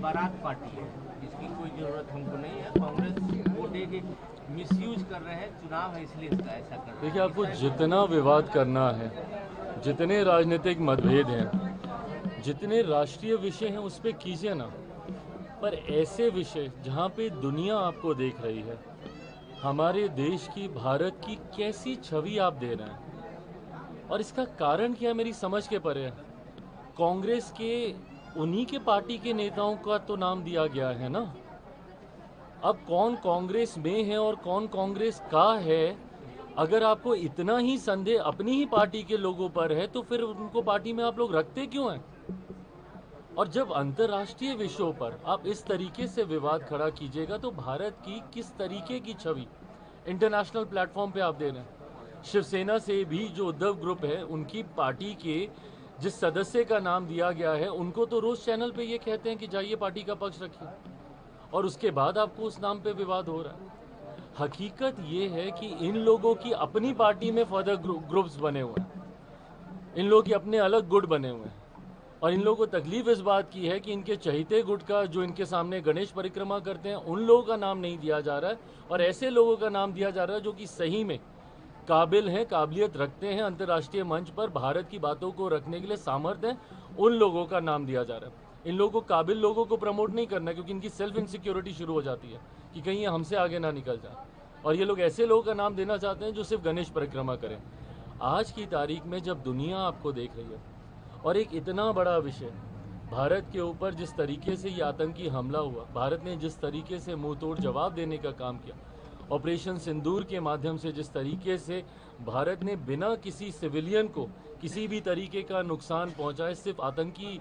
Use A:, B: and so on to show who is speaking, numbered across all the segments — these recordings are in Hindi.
A: बारात पार्टी है, इसकी कोई जरूरत हमको नहीं है। कांग्रेस वोट एक मिसयूज कर रहे हैं, चुनाव है इसलिए इसका ऐसा कर रहे हैं।
B: देखिए, आपको जितना विवाद करना है, जितने राजनीतिक मतभेद हैं, जितने राष्ट्रीय विषय हैं, उस पर कीजिए ना। पर ऐसे विषय जहाँ पे दुनिया आपको देख रही है, हमारे देश की, भारत की कैसी छवि आप दे रहे हैं, और इसका कारण क्या है मेरी समझ के परे है। कांग्रेस के उन्हीं के पार्टी के नेताओं का तो नाम दिया गया है ना। अब कौन कांग्रेस में है और कौन कांग्रेस का है, अगर आपको इतना ही संदेह अपनी ही पार्टी के लोगों पर है, तो फिर उनको पार्टी में आप लोग रखते क्यों हैं? और जब अंतर्राष्ट्रीय विषयों पर आप इस तरीके से विवाद खड़ा कीजिएगा, तो भारत की किस तरीके की छवि इंटरनेशनल प्लेटफॉर्म पे आप दे रहे हैं? शिवसेना से भी जो उद्धव ग्रुप है, उनकी पार्टी के जिस सदस्य का नाम दिया गया है, उनको तो रोज चैनल पे ये कहते हैं कि जाइए पार्टी का पक्ष रखिए, और उसके बाद आपको उस नाम पे विवाद हो रहा है। हकीकत ये है कि इन लोगों की अपनी पार्टी में फर्दर ग्रुप्स बने हुए हैं, इन लोगों के अपने अलग गुट बने हुए हैं, और इन लोगों को तकलीफ इस बात की है कि इनके चहीते गुट का जो इनके सामने गणेश परिक्रमा करते हैं, उन लोगों का नाम नहीं दिया जा रहा है, और ऐसे लोगों का नाम दिया जा रहा है जो कि सही में काबिल हैं, काबिलियत रखते हैं, अंतर्राष्ट्रीय मंच पर भारत की बातों को रखने के लिए सामर्थ्य हैं, उन लोगों का नाम दिया जा रहा है। इन लोगों को, काबिल लोगों को प्रमोट नहीं करना, क्योंकि इनकी सेल्फ इनसिक्योरिटी शुरू हो जाती है कि कहीं ये हमसे आगे ना निकल जाए, और ये लोग ऐसे लोगों का नाम देना चाहते हैं जो सिर्फ गणेश परिक्रमा करें। आज की तारीख में जब दुनिया आपको देख रही है, और एक इतना बड़ा विषय भारत के ऊपर जिस तरीके से ये आतंकी हमला हुआ, भारत ने जिस तरीके से मुंह तोड़ जवाब देने का काम किया, ऑपरेशन सिंदूर के माध्यम से जिस तरीके से भारत ने बिना किसी सिविलियन को किसी भी तरीके का नुकसान पहुंचाए, सिर्फ आतंकी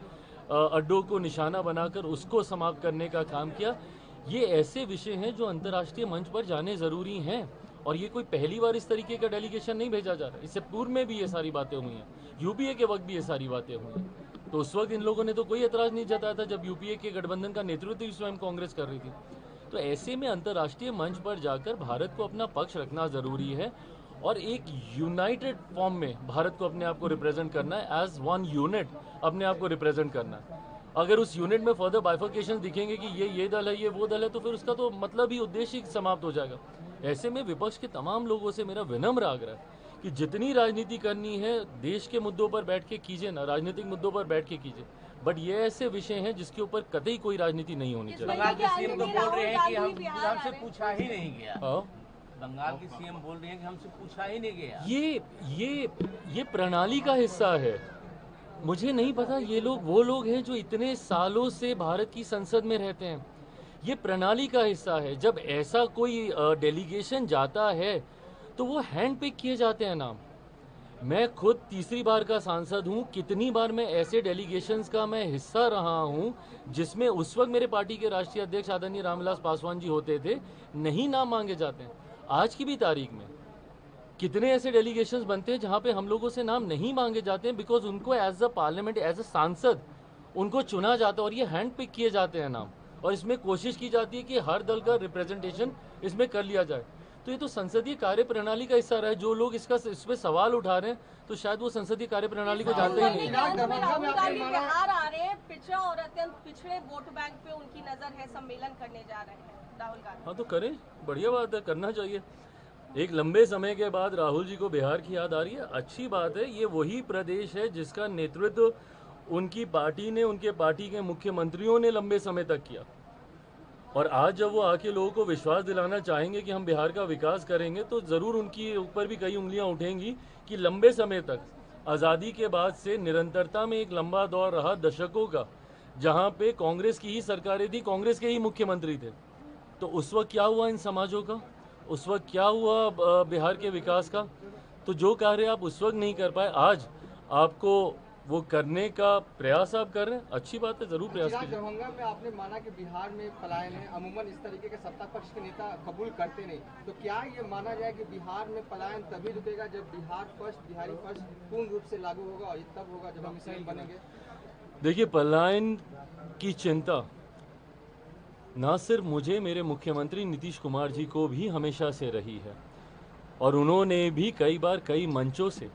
B: अड्डों को निशाना बनाकर उसको समाप्त करने का काम किया, ये ऐसे विषय हैं जो अंतर्राष्ट्रीय मंच पर जाने ज़रूरी हैं। और ये कोई पहली बार इस तरीके का डेलीगेशन नहीं भेजा जा रहा, इससे पूर्व में भी ये सारी बातें हुई हैं, यूपीए के वक्त भी ये सारी बातें हुई हैं। तो उस वक्त इन लोगों ने तो कोई एतराज़ नहीं जताया था, जब यूपीए के गठबंधन का नेतृत्व स्वयं कांग्रेस कर रही थी। तो ऐसे में अंतर्राष्ट्रीय मंच पर जाकर भारत को अपना पक्ष रखना ज़रूरी है, और एक यूनाइटेड फॉर्म में भारत को अपने आप को रिप्रेजेंट करना है, एज वन यूनिट अपने आप को रिप्रेजेंट करना है। अगर उस यूनिट में फर्दर बाइफर्केशन दिखेंगे कि ये दल है, ये वो दल है, तो फिर उसका तो मतलब ही, उद्देश्य ही समाप्त हो जाएगा। ऐसे में विपक्ष के तमाम लोगों से मेरा विनम्र आग्रह है कि जितनी राजनीति करनी है देश के मुद्दों पर बैठ के कीजिए ना, राजनीतिक मुद्दों पर बैठ के कीजिए, बट ये ऐसे विषय हैं जिसके ऊपर कतई कोई राजनीति नहीं होनी चाहिए।
A: बंगाल के सीएम तो बोल रहे हैं कि हमसे पूछा ही नहीं गया। बंगाल के सीएम बोल रहे हैं कि हमसे पूछा ही नहीं गया।
B: ये प्रणाली का हिस्सा है। मुझे नहीं पता ये लोग वो लोग हैं जो इतने सालों से भारत की संसद में रहते हैं। ये प्रणाली का हिस्सा है। जब ऐसा कोई डेलीगेशन जाता है तो वो हैंड पिक किए जाते हैं नाम। मैं खुद तीसरी बार का सांसद हूँ, कितनी बार मैं ऐसे डेलीगेशंस का मैं हिस्सा रहा हूँ जिसमें उस वक्त मेरे पार्टी के राष्ट्रीय अध्यक्ष आदरणीय रामविलास पासवान जी होते थे, नहीं नाम मांगे जाते हैं। आज की भी तारीख में कितने ऐसे डेलीगेशंस बनते हैं जहाँ पे हम लोगों से नाम नहीं मांगे जाते हैं, बिकॉज उनको as a parliament, as a सांसद उनको चुना जाता है, और ये हैंड पिक किए जाते हैं नाम, और इसमें कोशिश की जाती है कि हर दल का रिप्रेजेंटेशन इसमें कर लिया जाए। तो ये तो संसदीय कार्य प्रणाली का हिस्सा रहा है। जो लोग इस पे सवाल उठा रहे हैं तो शायद वो संसदीय कार्य प्रणाली को जानते ही नहीं।
C: राहुल गांधी बिहार आ रहे हैं, पिछड़ा और अत्यंत पिछड़े वोट बैंक पे उनकी नजर है, सम्मेलन करने जा रहे हैं राहुल गांधी।
B: हाँ तो करें, बढ़िया बात है, करना चाहिए। एक लंबे समय के बाद राहुल जी को बिहार की याद आ रही है, अच्छी बात है। ये वही प्रदेश है जिसका नेतृत्व उनकी पार्टी ने, उनके पार्टी के मुख्यमंत्रियों ने लंबे समय तक किया, और आज जब वो आके लोगों को विश्वास दिलाना चाहेंगे कि हम बिहार का विकास करेंगे, तो ज़रूर उनकी ऊपर भी कई उंगलियां उठेंगी कि लंबे समय तक, आज़ादी के बाद से निरंतरता में एक लंबा दौर रहा दशकों का, जहां पे कांग्रेस की ही सरकारें थी, कांग्रेस के ही मुख्यमंत्री थे। तो उस वक्त क्या हुआ इन समाजों का, उस वक्त क्या हुआ बिहार के विकास का? तो जो कार्य आप उस वक्त नहीं कर पाए, आज आपको वो करने का प्रयास आप कर रहे हैं, अच्छी बात है, जरूर प्रयास कीजिए।
D: दरभंगा में आपने माना कि बिहार में पलायन है, अमूमन इस तरीके के सत्ता पक्ष के नेता कबूल करते नहीं, तो क्या ये माना जाए कि बिहार में पलायन तभी रुकेगा जब बिहार फर्स्ट, बिहारी फर्स्ट पूर्ण रूप से लागू होगा, और ये तब होगा जब हम सीएम बनेंगे?
B: देखिए, पलायन की चिंता ना सिर्फ मुझे, मेरे मुख्यमंत्री नीतीश कुमार जी को भी हमेशा से रही है, और उन्होंने भी कई बार कई मंचों से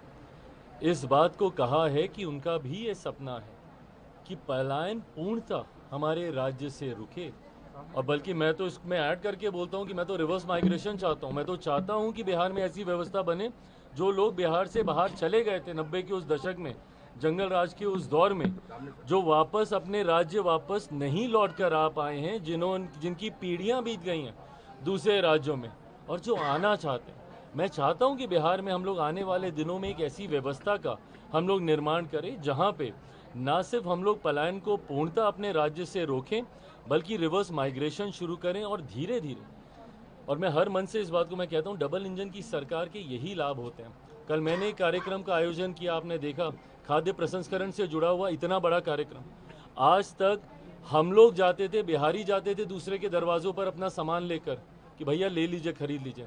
B: इस बात को कहा है कि उनका भी ये सपना है कि पलायन पूर्णतः हमारे राज्य से रुके। और बल्कि मैं तो इसमें ऐड करके बोलता हूँ कि मैं तो रिवर्स माइग्रेशन चाहता हूँ। मैं तो चाहता हूँ कि बिहार में ऐसी व्यवस्था बने, जो लोग बिहार से बाहर चले गए थे 90 के उस दशक में, जंगल राज के उस दौर में, जो वापस अपने राज्य वापस नहीं लौट कर आ पाए हैं, जिनकी पीढ़ियाँ बीत गई हैं दूसरे राज्यों में, और जो आना चाहते हैं। मैं चाहता हूं कि बिहार में हम लोग आने वाले दिनों में एक ऐसी व्यवस्था का हम लोग निर्माण करें, जहां पे ना सिर्फ हम लोग पलायन को पूर्णतः अपने राज्य से रोकें, बल्कि रिवर्स माइग्रेशन शुरू करें। और धीरे धीरे, और मैं हर मन से इस बात को मैं कहता हूं, डबल इंजन की सरकार के यही लाभ होते हैं। कल मैंने एक कार्यक्रम का आयोजन किया, आपने देखा, खाद्य प्रसंस्करण से जुड़ा हुआ इतना बड़ा कार्यक्रम। आज तक हम लोग जाते थे, बिहारी जाते थे दूसरे के दरवाजों पर अपना सामान लेकर कि भैया ले लीजिए, खरीद लीजिए।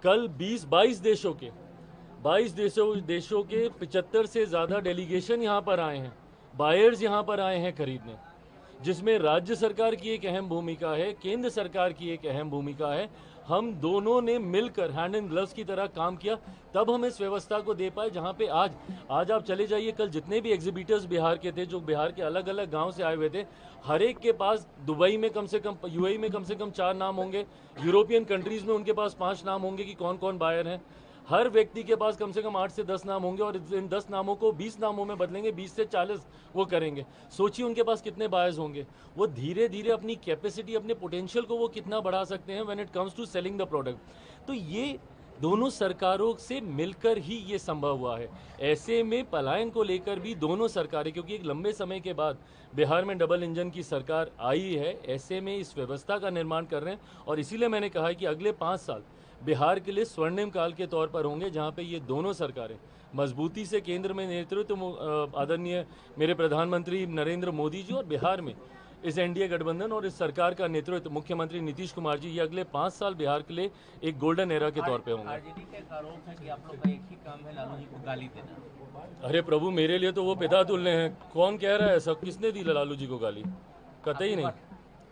B: कल 22 देशों के 75 से ज़्यादा डेलीगेशन यहाँ पर आए हैं, बायर्स यहाँ पर आए हैं खरीदने, जिसमें राज्य सरकार की एक अहम भूमिका है, केंद्र सरकार की एक अहम भूमिका है। हम दोनों ने मिलकर हैंड एंड ग्लव्स की तरह काम किया, तब हम इस व्यवस्था को दे पाए, जहाँ पे आज आप चले जाइए, कल जितने भी एग्जीबिटर्स बिहार के थे, जो बिहार के अलग अलग गांव से आए हुए थे, हर एक के पास दुबई में कम से कम, यूएई में कम से कम 4 नाम होंगे, यूरोपियन कंट्रीज़ में उनके पास 5 नाम होंगे कि कौन कौन बायर हैं। हर व्यक्ति के पास कम से कम 8 से 10 नाम होंगे, और इन 10 नामों को 20 नामों में बदलेंगे, 20 से 40 वो करेंगे। सोचिए उनके पास कितने बायर्स होंगे। वो धीरे धीरे अपनी कैपेसिटी, अपने पोटेंशियल को वो कितना बढ़ा सकते हैं when it comes to selling the product. तो ये दोनों सरकारों से मिलकर ही ये संभव हुआ है। ऐसे में पलायन को लेकर भी दोनों सरकारें, क्योंकि एक लंबे समय के बाद बिहार में डबल इंजन की सरकार आई है, ऐसे में इस व्यवस्था का निर्माण कर रहे हैं। और इसीलिए मैंने कहा है कि अगले 5 साल बिहार के लिए स्वर्णिम काल के तौर पर होंगे, जहां पे ये दोनों सरकारें मजबूती से केंद्र में नेतृत्व आदरणीय मेरे प्रधानमंत्री नरेंद्र मोदी जी, और बिहार में इस एनडीए गठबंधन और इस सरकार का नेतृत्व मुख्यमंत्री नीतीश कुमार जी, ये अगले 5 साल बिहार के लिए एक गोल्डन एरा के तौर पे होंगे।
A: आरजेडी का आरोप है कि आप लोग का एक ही काम है, लालू जी को गाली देना।
B: अरे प्रभु, मेरे लिए तो वो पिता तुल्य हैं। कौन कह रहा है ऐसा? किसने दी लालू जी को गाली? कतई नहीं,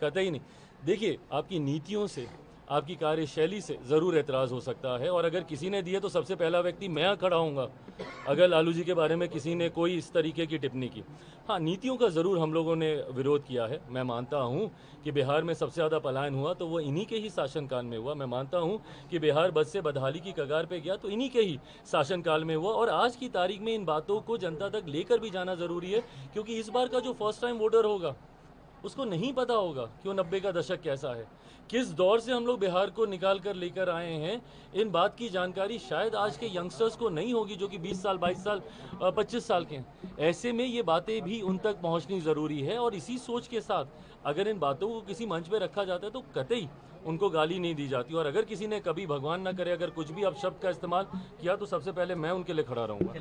B: कतई नहीं। देखिए, आपकी नीतियों से, आपकी कार्यशैली से ज़रूर एतराज़ हो सकता है, और अगर किसी ने दिए तो सबसे पहला व्यक्ति मैं खड़ा होऊंगा अगर लालू जी के बारे में किसी ने कोई इस तरीके की टिप्पणी की। हाँ, नीतियों का ज़रूर हम लोगों ने विरोध किया है। मैं मानता हूँ कि बिहार में सबसे ज़्यादा पलायन हुआ तो वो इन्हीं के ही शासनकाल में हुआ। मैं मानता हूँ कि बिहार बद से बदहाली की कगार पे गया तो इन्हीं के ही शासनकाल में हुआ। और आज की तारीख में इन बातों को जनता तक लेकर भी जाना ज़रूरी है, क्योंकि इस बार का जो फर्स्ट टाइम वोटर होगा उसको नहीं पता होगा कि वो 90 का दशक कैसा है, किस दौर से हम लोग बिहार को निकाल कर लेकर आए हैं। इन बात की जानकारी शायद आज के यंगस्टर्स को नहीं होगी, जो कि 20 साल, 22 साल, 25 साल के हैं। ऐसे में ये बातें भी उन तक पहुंचनी ज़रूरी है, और इसी सोच के साथ अगर इन बातों को किसी मंच पे रखा जाता है तो कतई उनको गाली नहीं दी जाती। और अगर किसी ने कभी, भगवान ना करे, अगर कुछ भी अपशब्द का इस्तेमाल किया तो सबसे पहले मैं उनके लिए खड़ा रहूँगा।